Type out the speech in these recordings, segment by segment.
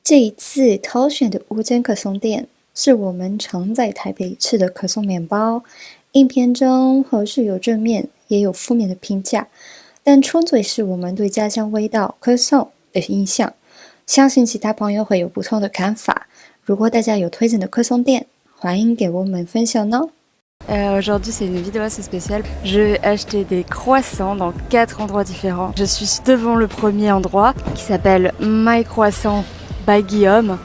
这一次挑选的5间可颂店是我们常在台北吃的可颂面包。影片中或许有正面也有负面的评价，但纯粹是我们对家乡味道可颂的印象。相信其他朋友会有不同的看法。如果大家有推荐的可颂店，欢迎给我们分享哦。Aujourd'hui, c'est une vidéo assez spéciale. Je vais acheter des croissants dans 4 endroits différents. Je suis devant le premier endroit qui s'appelle My Croissant by Guillaume.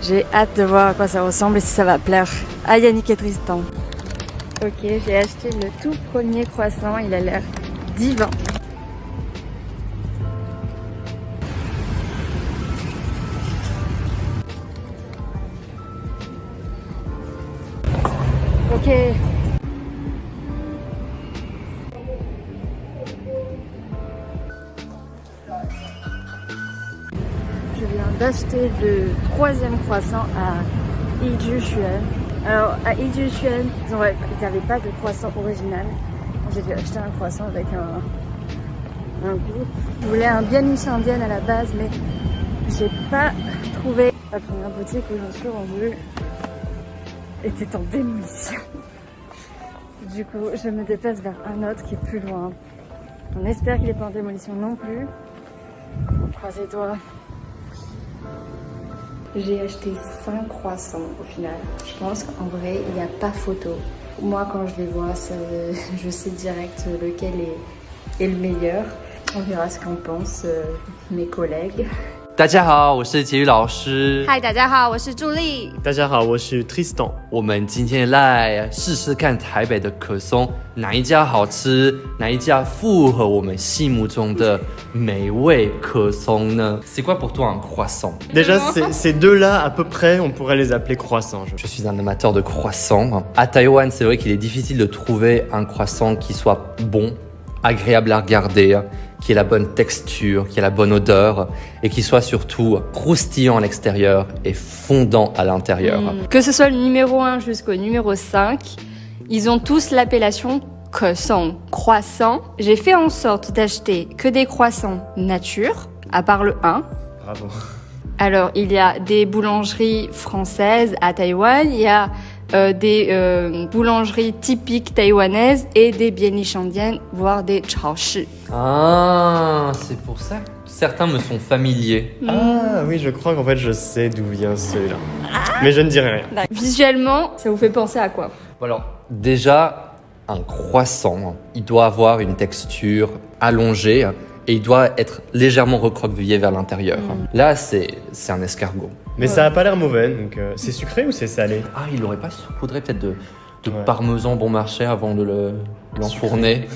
J'ai hâte de voir à quoi ça ressemble et si ça va plaire à Yannick et Tristan. Ok, j'ai acheté le tout premier croissant. Il a l'air divin. Ok. Je viens d'acheter le 3e croissant à Yijuxuan. Alors à Yijuxuan, ils n'avaient pas de croissant original. J'ai dû acheter un croissant avec un goût. Je voulais un bianiche indienne à la base, mais j'ai pas trouvé. La première boutique où j'en suis rendue était en démolition. Du coup, je me déplace vers un autre qui est plus loin. On espère qu'il n'est pas en démolition non plus. Croisez les doigts. J'ai acheté 5 croissants au final. Je pense qu'en vrai, il n'y a pas photo. Moi, quand je les vois, je sais direct lequel est le meilleur. On verra ce qu'en pensent mes collègues. 大家好，我是杰宇老师。嗨，大家好，我是助力。大家好，我是 Tristan。我们今天来试试看台北的可颂哪一家好吃，哪一家符合我们心目中的美味可颂呢？ C'est quoi pour toi un croissant? Déjà, ces deux-là, à peu près, on pourrait les appeler croissants. Je suis un amateur de croissants. À Taïwan, c'est vrai qu'il est difficile de trouver un croissant qui soit bon, agréable à regarder, qui ait la bonne texture, qui ait la bonne odeur et qui soit surtout croustillant à l'extérieur et fondant à l'intérieur. Que ce soit le numéro 1 jusqu'au numéro 5, ils ont tous l'appellation croissant. Croissant. J'ai fait en sorte d'acheter que des croissants nature, à part le 1. Bravo. Alors, il y a des boulangeries françaises à Taïwan, il y a des boulangeries typiques taïwanaises et des bianiches indiennes, voire des chaoshi. Ah, c'est pour ça que certains me sont familiers. Ah oui, je crois qu'en fait, je sais d'où vient celui-là. Mais je ne dirai rien. Visuellement, ça vous fait penser à quoi? Alors, déjà, un croissant, il doit avoir une texture allongée et il doit être légèrement recroquevillé vers l'intérieur. Là, c'est un escargot. Mais ça a pas l'air mauvais, donc c'est sucré ou c'est salé? Ah, il n'aurait pas saupoudré peut-être de parmesan bon marché avant de l'enfourner.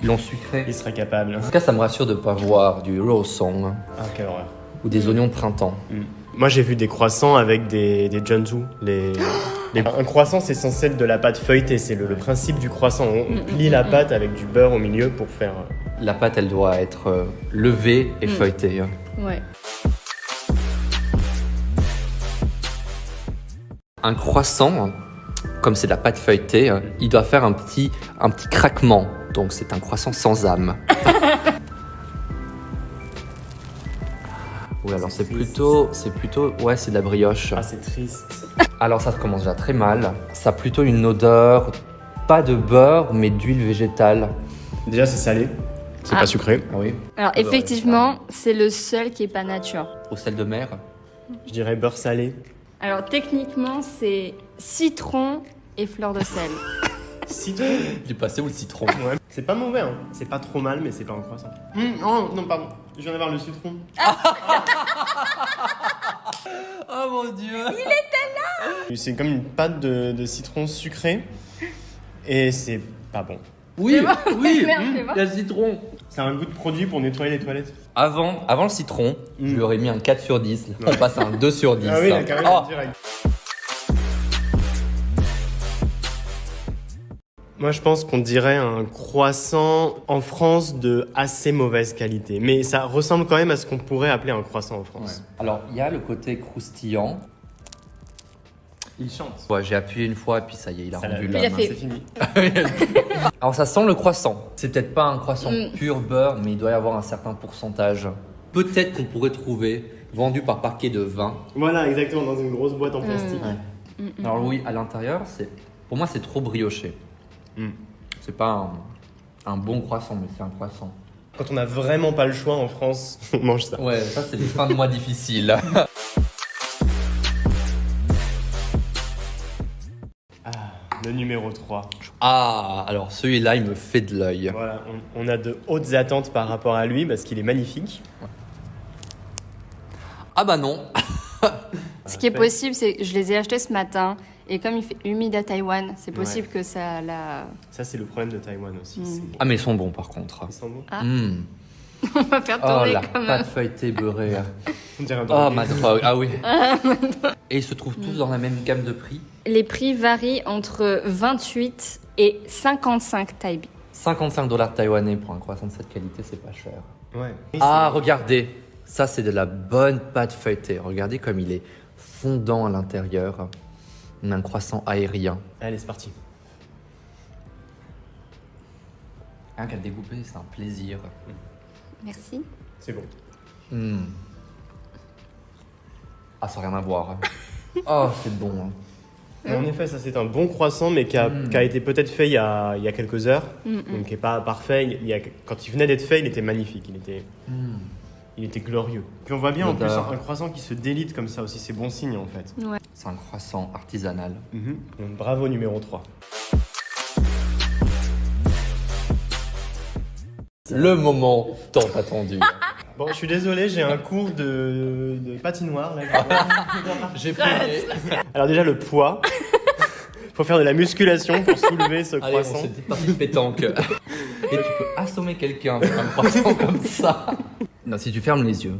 Ils l'ont sucré. Il serait capable. En tout cas, ça me rassure de ne pas voir du rosong Ah, quelle horreur. ou des oignons de printemps. Moi, j'ai vu des croissants avec des junzu. Un croissant, c'est censé être de la pâte feuilletée. C'est le principe du croissant. On plie la pâte avec du beurre au milieu pour faire... La pâte, elle doit être levée et feuilletée. Ouais. Un croissant, comme c'est de la pâte feuilletée, il doit faire un petit craquement. Donc c'est un croissant sans âme. Oui, alors c'est plutôt, ouais, c'est de la brioche. Ah, c'est triste. Alors ça commence déjà très mal. Ça a plutôt une odeur, pas de beurre, mais d'huile végétale. Déjà, c'est salé. C'est pas sucré. Ah oui. Alors effectivement, c'est le seul qui est pas nature. Au sel de mer. Je dirais beurre salé. Alors techniquement, c'est citron et fleur de sel. Citron. Du passé ou le citron. Ouais. C'est pas mauvais, hein. C'est pas trop mal, mais c'est pas un croissant. Oh, non, pardon. Je viens d'avoir le citron. Oh mon dieu. C'est comme une pâte de citron sucré. Et c'est pas bon. Oui, oui, Merde, fais voir. il y a le citron. C'est un goût de produit pour nettoyer les toilettes. Avant le citron, je lui aurais mis un 4 sur 10. On passe à un 2 sur 10. Ah oui, carrément, Oh. direct. Moi, je pense qu'on dirait un croissant en France de assez mauvaise qualité. Mais ça ressemble quand même à ce qu'on pourrait appeler un croissant en France. Alors, il y a le côté croustillant. Il chante. Ouais, j'ai appuyé une fois et puis ça y est, il a rendu Il a l'âme. fait- C'est fini. Alors, ça sent le croissant. C'est peut-être pas un croissant pur beurre, mais il doit y avoir un certain pourcentage. Peut-être qu'on pourrait trouver vendu par paquet de 20. Voilà, exactement, dans une grosse boîte en plastique. Alors oui, à l'intérieur, pour moi, c'est trop brioché. Mm. C'est pas un bon croissant, mais c'est un croissant. Quand on n'a vraiment pas le choix en France, on mange ça. Ouais, ça, c'est des fins de mois difficiles. Le numéro 3. Ah, alors celui-là, il me fait de l'œil. Voilà, on a de hautes attentes par rapport à lui parce qu'il est magnifique. Ah bah non. Ce qui est possible, c'est que je les ai achetés ce matin et comme il fait humide à Taïwan, c'est possible que ça la... Ça, c'est le problème de Taïwan aussi. Ah mais ils sont bons par contre. Ils sont bons. Ah. Mm. On va faire Oh tourner la comme pâte feuilletée beurrée. On dirait un Oh drogué. ma drogue, ah oui. Et ils se trouvent tous dans la même gamme de prix. Les prix varient entre 28 et 55 taïbi. 55 $ taïwanais pour un croissant de cette qualité, c'est pas cher. Ouais. Ah, regardez, ça c'est de la bonne pâte feuilletée. Regardez comme il est fondant à l'intérieur. On a un croissant aérien. Allez, c'est parti. Rien qu'à découper, c'est un plaisir. Merci. C'est bon. Mm. Ah, ça n'a rien à voir. Oh, c'est bon. Hein. En effet, ça c'est un bon croissant, mais qui a été peut-être fait il y a quelques heures, donc qui n'est pas parfait. Quand il venait d'être fait, il était magnifique, il était glorieux. Puis on voit bien en plus L'odeur. un croissant qui se délite comme ça aussi, c'est bon signe en fait. C'est un croissant artisanal. Donc, bravo numéro 3. Le moment tant attendu. Bon, je suis désolé, j'ai un cours de patinoire là. J'ai payé. Alors déjà le poids, faut faire de la musculation pour soulever ce Allez, on croissant. s'est dit parti de pétanque. Et tu peux assommer quelqu'un avec un croissant comme ça. Non, si tu fermes les yeux,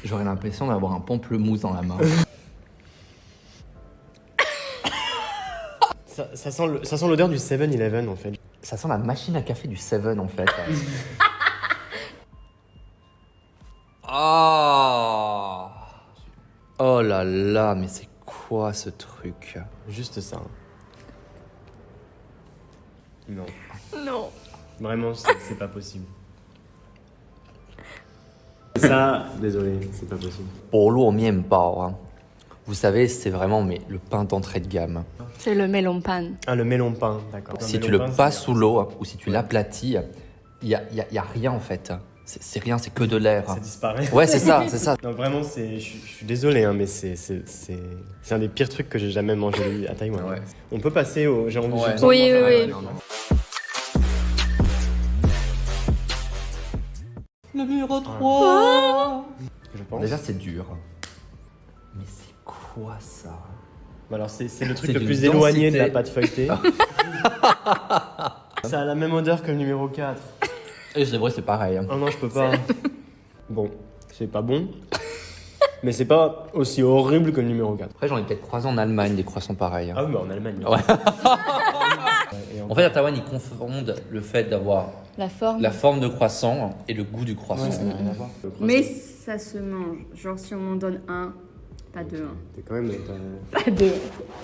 j'aurais l'impression d'avoir un pamplemousse dans la main. Ça sent l'odeur du 7-Eleven en fait. Ça sent la machine à café du Seven en fait. Oh, oh là là, mais c'est quoi ce truc? Juste ça. Non, Non. vraiment c'est pas possible. Ça, désolé, c'est pas possible. Bolo mienbao, hein. Vous savez, c'est vraiment le pain d'entrée de gamme. C'est le melon pan. Ah, le melon pain, d'accord. Si tu le passes sous l'eau ou si tu l'aplatis, il y a rien en fait. C'est rien, c'est que de l'air. Ça disparaît. Ouais, c'est ça, c'est ça. Non, vraiment, je suis désolé, hein, mais c'est un des pires trucs que j'ai jamais mangé à Taïwan. Ouais. On peut passer au. J'ai envie Ouais. de Oui, manger oui, un- oui. Non, non. Le numéro 3. Je pense. Déjà, c'est dur. Mais c'est quoi ça? Bah alors, c'est le truc C'est le d'une plus éloigné de la densité. pâte feuilletée. Ça a la même odeur que le numéro 4. Et c'est vrai, c'est pareil. Hein. Oh non, je peux pas. Bon, c'est pas bon. Mais c'est pas aussi horrible que le numéro 4. Après, j'en ai peut-être croisé en Allemagne des croissants pareils. Hein. Ah oui, mais en Allemagne. Ouais. Et En fait, à Taïwan, ils confondent le fait d'avoir La forme. la forme de croissant et le goût du croissant. Ouais, ça n'a rien à voir. Le croissant. Mais ça se mange. Genre si on m'en donne un, pas deux. T'es quand même Pas deux.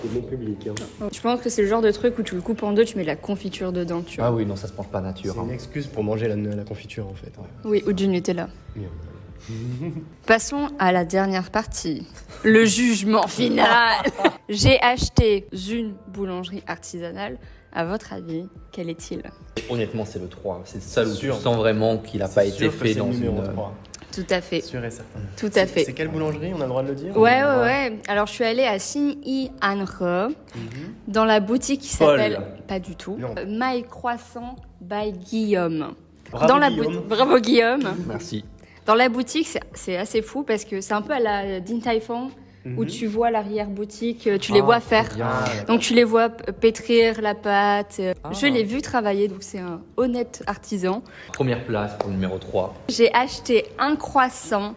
bon public. Hein. Je pense que c'est le genre de truc où tu le coupes en deux, tu mets de la confiture dedans, tu vois. Ah oui, non, ça se mange pas nature. C'est hein. une excuse pour manger la confiture en fait. Oui, ou du Nutella. Oui. Passons à la dernière partie. Le jugement final. J'ai acheté une boulangerie artisanale. À votre avis, quel est-il? Honnêtement, c'est le 3. C'est le seul où Sûr. tu sens vraiment qu'il n'a pas été Sûr que fait c'est dans le une. numéro 3. Tout à fait. Sûr et certain. Tout à fait. C'est quelle boulangerie? On a le droit de le dire? Ouais. Alors, je suis allée à Xin-Yi Anre, dans la boutique qui Paul. s'appelle... Pas du tout. Non. My Croissant by Guillaume. Bravo, dans la Guillaume. Bravo Guillaume. Merci. Dans la boutique, c'est assez fou parce que c'est un peu à la Din Tai Fung où tu vois l'arrière-boutique, tu les Ah, vois trop faire. bien. Donc tu les vois pétrir la pâte. Ah. Je l'ai vu travailler, donc c'est un honnête artisan. Première place pour le numéro 3. J'ai acheté un croissant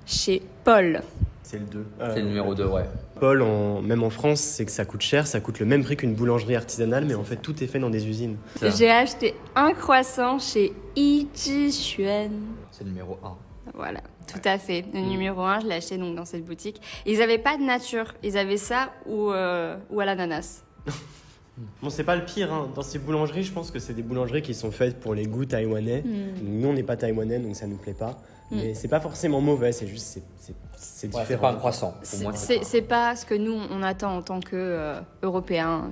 chez Paul. C'est le 2. C'est le numéro 2, ouais. Paul, même en France, c'est que ça coûte cher. Ça coûte le même prix qu'une boulangerie artisanale, mais en fait, tout est fait dans des usines. Ça, J'ai acheté un croissant chez Yi Xuan. C'est le numéro 1. Voilà, tout à fait. Le numéro 1, je l'ai acheté donc dans cette boutique. Ils n'avaient pas de nature. Ils avaient ça ou à l'ananas. Bon, c'est pas le pire, hein. Dans ces boulangeries, je pense que c'est des boulangeries qui sont faites pour les goûts taïwanais. Nous, on n'est pas taïwanais, donc ça nous plaît pas. Mais c'est pas forcément mauvais, c'est juste c'est Ouais, différent. c'est pas un croissant. Pour moi, C'est pas ce que nous, on attend en tant qu'Européens.